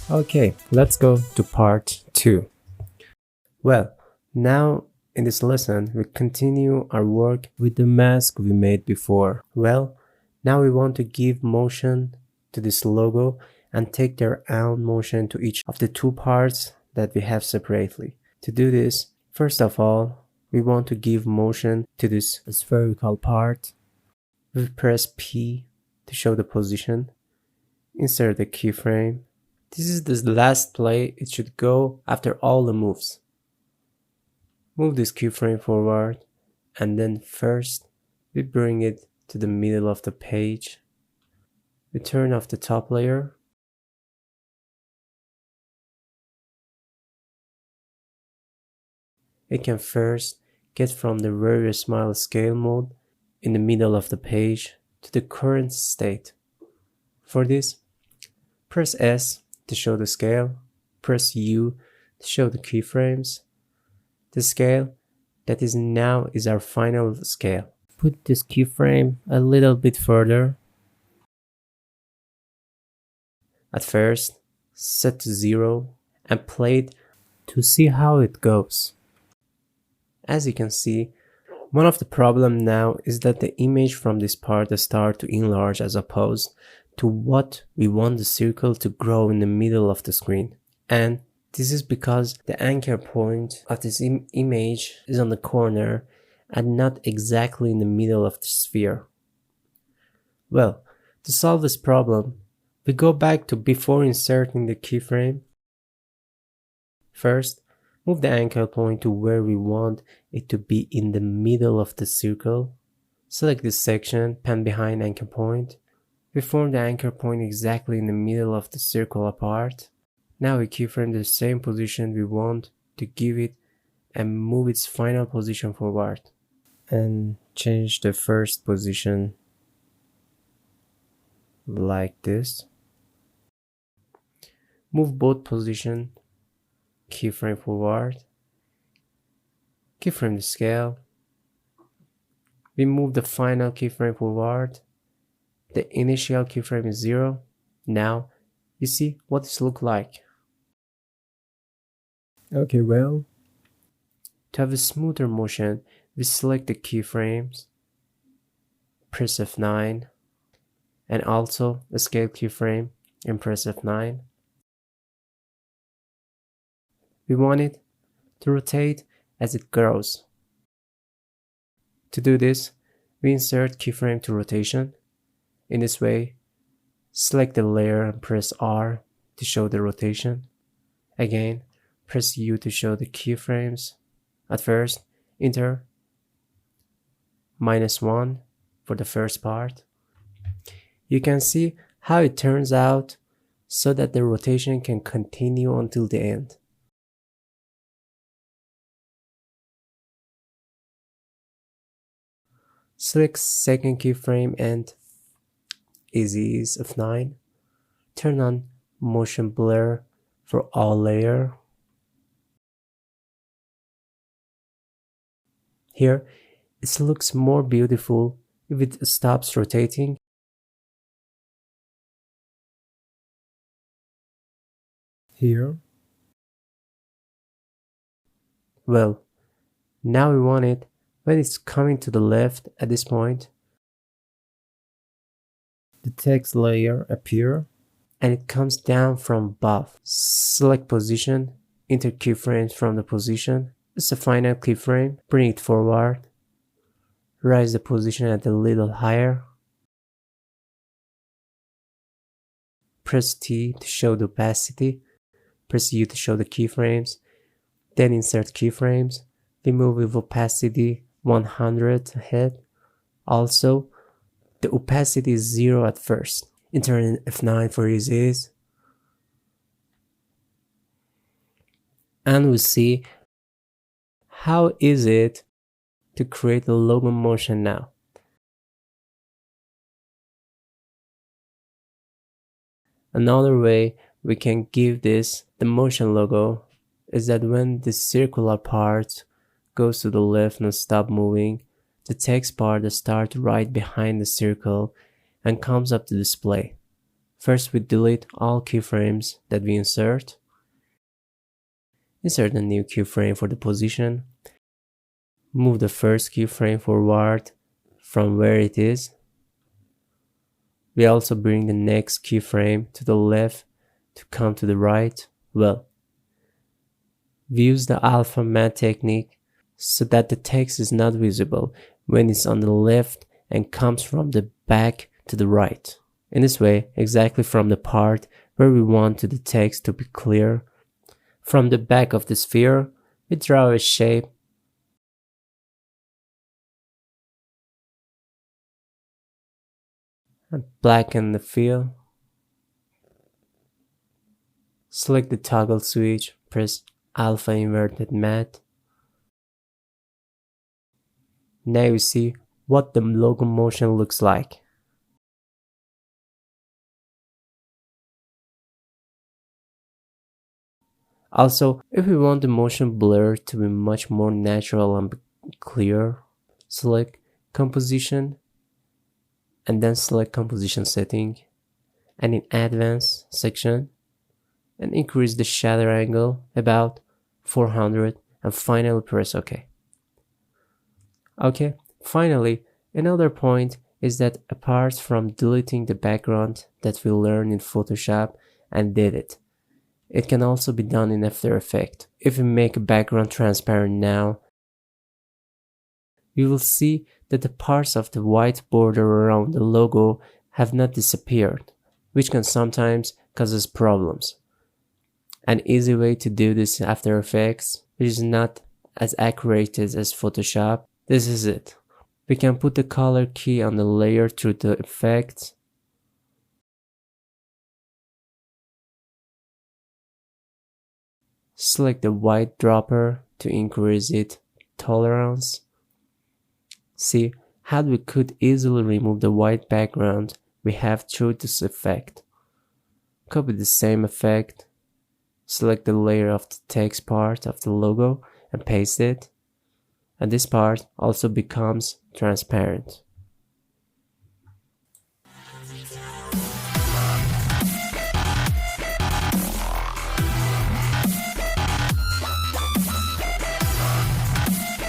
Okay, let's go to part 2. Well, now in this lesson we continue our work with the mask we made before. Well, now we want to give motion to this logo and take their own motion to each of the two parts that we have separately. To do this, first of all, we want to give motion to this spherical part. We press P to show the position. Insert the keyframe. This is the last play it should go after all the moves. Move this keyframe forward, and then first we bring it to the middle of the page. We turn off the top layer. We can first get from the very small scale mode in the middle of the page to the current state. For this, press S to show the scale, press U to show the keyframes. The scale that is now is our final scale. Put this keyframe a little bit further. At first, set to 0 and play it to see how it goes. As you can see, one of the problems now is that the image from this part starts to enlarge as opposed to what we want the circle to grow in the middle of the screen. And this is because the anchor point of this image is on the corner and not exactly in the middle of the sphere. Well, to solve this problem, we go back to before inserting the keyframe. First, move the anchor point to where we want it to be in the middle of the circle. Select this section, pan behind anchor point. We form the anchor point exactly in the middle of the circle apart. Now we keyframe the same position we want to give it and move its final position forward. And change the first position like this. Move both positions, keyframe forward. Keyframe the scale. We move the final keyframe forward. The initial keyframe is 0. Now, you see what this looks like. Okay, well, to have a smoother motion, we select the keyframes, press F9, and also the scale keyframe and press F9. We want it to rotate as it grows. To do this, we insert keyframe to rotation. In this way, select the layer and press R to show the rotation. Again, press U to show the keyframes. At first, enter -1 for the first part. You can see how it turns out so that the rotation can continue until the end. Select second keyframe and ease of 9. Turn on motion blur for all layer. Here, it looks more beautiful if it stops rotating. Here. Well, now we want it when it's coming to the left at this point. The text layer appear and it comes down from above. Select position, enter keyframes from the position. It's a final keyframe, bring it forward. Raise the position a little higher. Press T to show the opacity. Press U to show the keyframes. Then insert keyframes. Remove with opacity 100 ahead. Also, the opacity is 0 at first. Enter F9 for ease. And we see how is it to create a logo motion now. Another way we can give this the motion logo is that when the circular part goes to the left and stop moving, the text part starts right behind the circle and comes up to display. First, we delete all keyframes that we insert. Insert a new keyframe for the position. Move the first keyframe forward from where it is. We also bring the next keyframe to the left to come to the right. Well, we use the alpha matte technique so that the text is not visible when it's on the left and comes from the back to the right. In this way, exactly from the part where we want the text to be clear, from the back of the sphere, we draw a shape and blacken the fill. Select the toggle switch, press alpha inverted matte. Now you see what the logo motion looks like. Also, if we want the motion blur to be much more natural and clear, select composition and then select composition setting, and in advanced section and increase the shutter angle about 400 and finally press OK. Okay, finally, another point is that apart from deleting the background that we learned in Photoshop and did it, it can also be done in After Effects. If we make a background transparent now, you will see that the parts of the white border around the logo have not disappeared, which can sometimes cause us problems. An easy way to do this in After Effects, which is not as accurate as Photoshop, this is it. We can put the color key on the layer through the effects. Select the white dropper to increase its tolerance. See how we could easily remove the white background we have through this effect. Copy the same effect. Select the layer of the text part of the logo and paste it. And this part also becomes transparent.